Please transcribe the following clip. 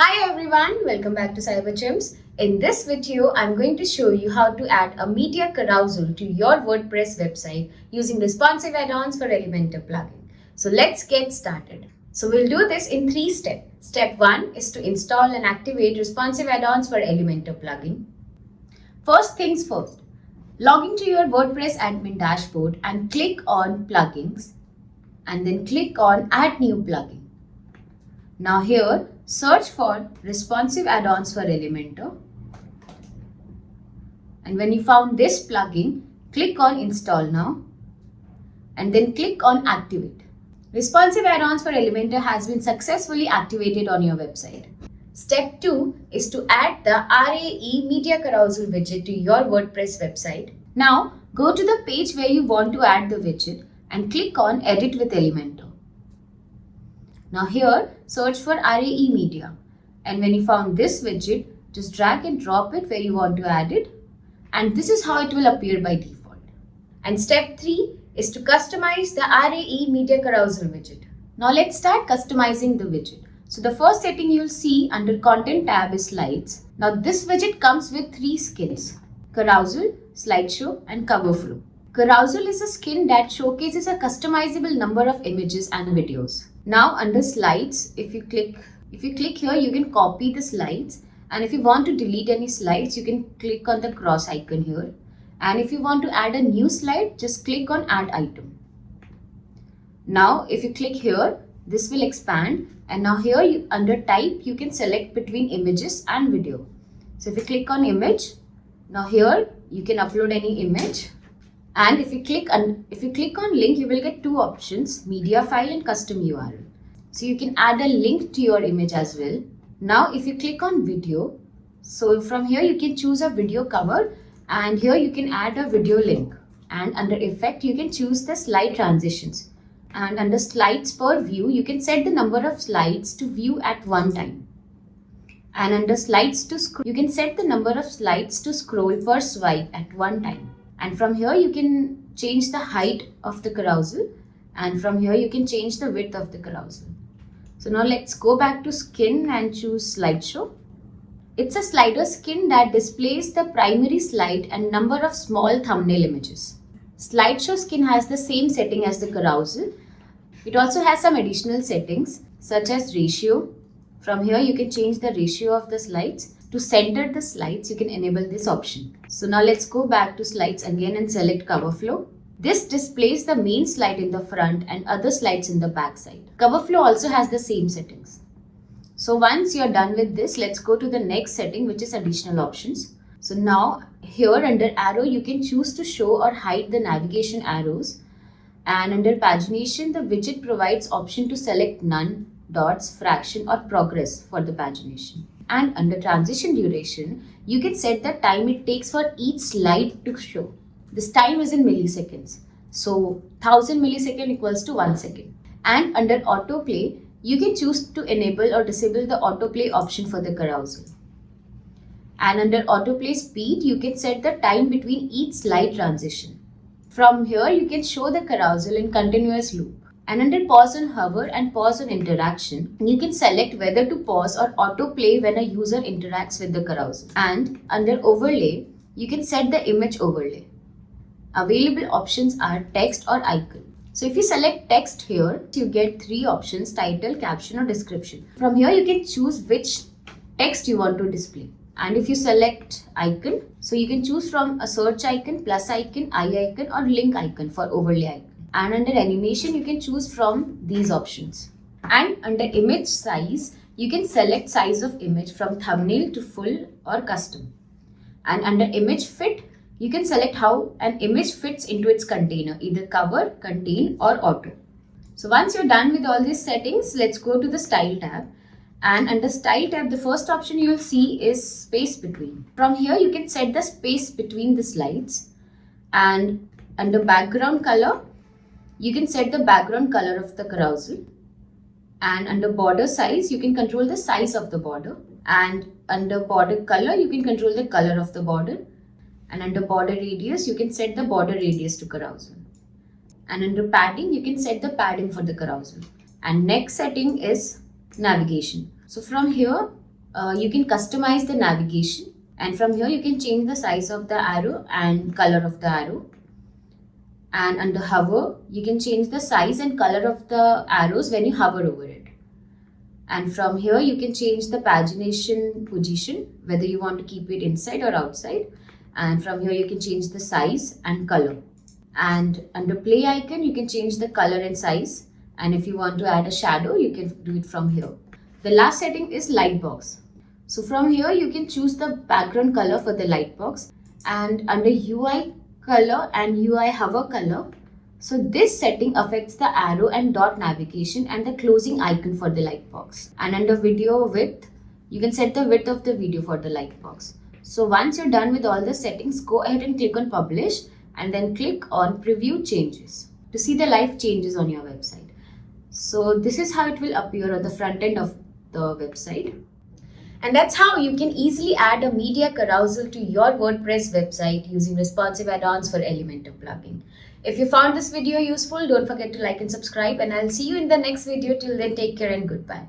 Hi everyone, welcome back to CyberChimps. In this video, I'm going to show you how to add a media carousel to your WordPress website using Responsive Addons for Elementor plugin. So let's get started. So we'll do this in 3 steps. Step 1 is to install and activate Responsive Addons for Elementor plugin. First things first, log into your WordPress admin dashboard and click on Plugins and then click on Add New Plugin. Now here, search for Responsive Addons for Elementor. And when you found this plugin, click on Install Now and then click on Activate. Responsive Addons for Elementor has been successfully activated on your website. Step 2 is to add the RAE Media Carousel widget to your WordPress website. Now, go to the page where you want to add the widget and click on Edit with Elementor. Now here, search for RAE Media. And when you found this widget, just drag and drop it where you want to add it. And this is how it will appear by default. And step 3 is to customize the RAE Media Carousel widget. Now let's start customizing the widget. So the first setting you'll see under Content tab is Slides. Now this widget comes with 3 skins: Carousel, Slideshow, and Cover Flow. Carousel is a skin that showcases a customizable number of images and videos. Now under Slides, if you click here, you can copy the slides, and if you want to delete any slides, you can click on the cross icon here. And if you want to add a new slide, just click on Add Item. Now if you click here, this will expand, and now here under Type, you can select between images and video. So if you click on Image, now here you can upload any image. And if you click on link, you will get 2 options: media file and custom URL. So you can add a link to your image as well. Now if you click on video, so from here you can choose a video cover, and here you can add a video link. And under effect, you can choose the slide transitions. And under slides per view, you can set the number of slides to view at one time. And under slides to scroll, you can set the number of slides to scroll per swipe at one time. And from here, you can change the height of the carousel. And from here, you can change the width of the carousel. So now let's go back to skin and choose slideshow. It's a slider skin that displays the primary slide and number of small thumbnail images. Slideshow skin has the same setting as the carousel. It also has some additional settings such as ratio. From here, you can change the ratio of the slides. To center the slides, you can enable this option. So now let's go back to slides again and select Cover Flow. This displays the main slide in the front and other slides in the back side. Cover Flow also has the same settings. So once you're done with this, let's go to the next setting, which is additional options. So now here under arrow, you can choose to show or hide the navigation arrows. And under pagination, the widget provides option to select none, dots, fraction, or progress for the pagination. And under transition duration, you can set the time it takes for each slide to show. This time is in milliseconds. So 1000 millisecond equals to 1 second. And under autoplay, you can choose to enable or disable the autoplay option for the carousel. And under autoplay speed, you can set the time between each slide transition. From here, you can show the carousel in continuous loop. And under pause and hover and pause on interaction, you can select whether to pause or autoplay when a user interacts with the carousel. And under overlay, you can set the image overlay. Available options are text or icon. So if you select text here, you get 3 options: title, caption, or description. From here, you can choose which text you want to display. And if you select icon, so you can choose from a search icon, plus icon, eye icon, or link icon for overlay icon. And under animation, you can choose from these options. And under image size, you can select size of image from thumbnail to full or custom. And under image fit, you can select how an image fits into its container, either cover, contain, or auto. So once you're done with all these settings, let's go to the style tab. And under style tab, the first option you will see is space between. From here, you can set the space between the slides. And under background color, you can set the background color of the carousel. And under border size, you can control the size of the border. And under border color, you can control the color of the border. And under border radius, you can set the border radius to carousel. And under padding, you can set the padding for the carousel. And next setting is navigation. So from here, you can customize the navigation, and from here you can change the size of the arrow and color of the arrow. And under hover, you can change the size and color of the arrows when you hover over it. And from here you can change the pagination position, whether you want to keep it inside or outside. And from here you can change the size and color. And under play icon, you can change the color and size. And if you want to add a shadow, you can do it from here. The last setting is light box. So from here you can choose the background color for the light box, and under UI color and UI hover color. So this setting affects the arrow and dot navigation and the closing icon for the light box. And under video width, you can set the width of the video for the light box. So once you're done with all the settings, go ahead and click on publish and then click on preview changes to see the live changes on your website. So this is how it will appear on the front end of the website. And that's how you can easily add a media carousel to your WordPress website using Responsive Addons for Elementor plugin. If you found this video useful, don't forget to like and subscribe, and I'll see you in the next video. Till then, take care and goodbye.